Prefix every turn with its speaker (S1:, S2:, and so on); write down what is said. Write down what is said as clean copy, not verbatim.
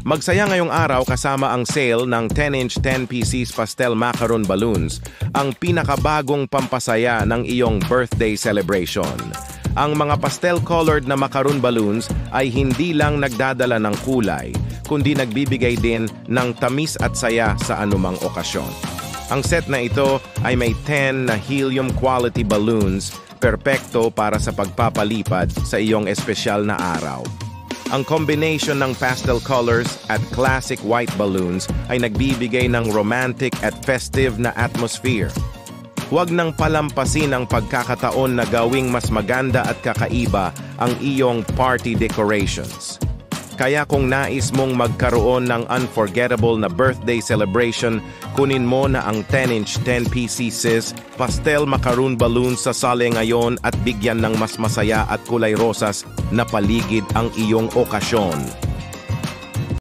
S1: Magsaya ngayong araw kasama ang sale ng 10-inch 10 pieces pastel macaron balloons, ang pinakabagong pampasaya ng iyong birthday celebration. Ang mga pastel-colored na macaron balloons ay hindi lang nagdadala ng kulay, kundi nagbibigay din ng tamis at saya sa anumang okasyon. Ang set na ito ay may 10 na helium quality balloons, perpekto para sa pagpapalipad sa iyong espesyal na araw. Ang combination ng pastel colors at classic white balloons ay nagbibigay ng romantic at festive na atmosphere. Huwag nang palampasin ang pagkakataon na gawing mas maganda at kakaiba ang iyong party decorations. Kaya kung nais mong magkaroon ng unforgettable na birthday celebration, kunin mo na ang 10-inch 10 pieces pastel macaron balloons sa sale ngayon at bigyan ng mas masaya at kulay rosas na paligid ang iyong okasyon.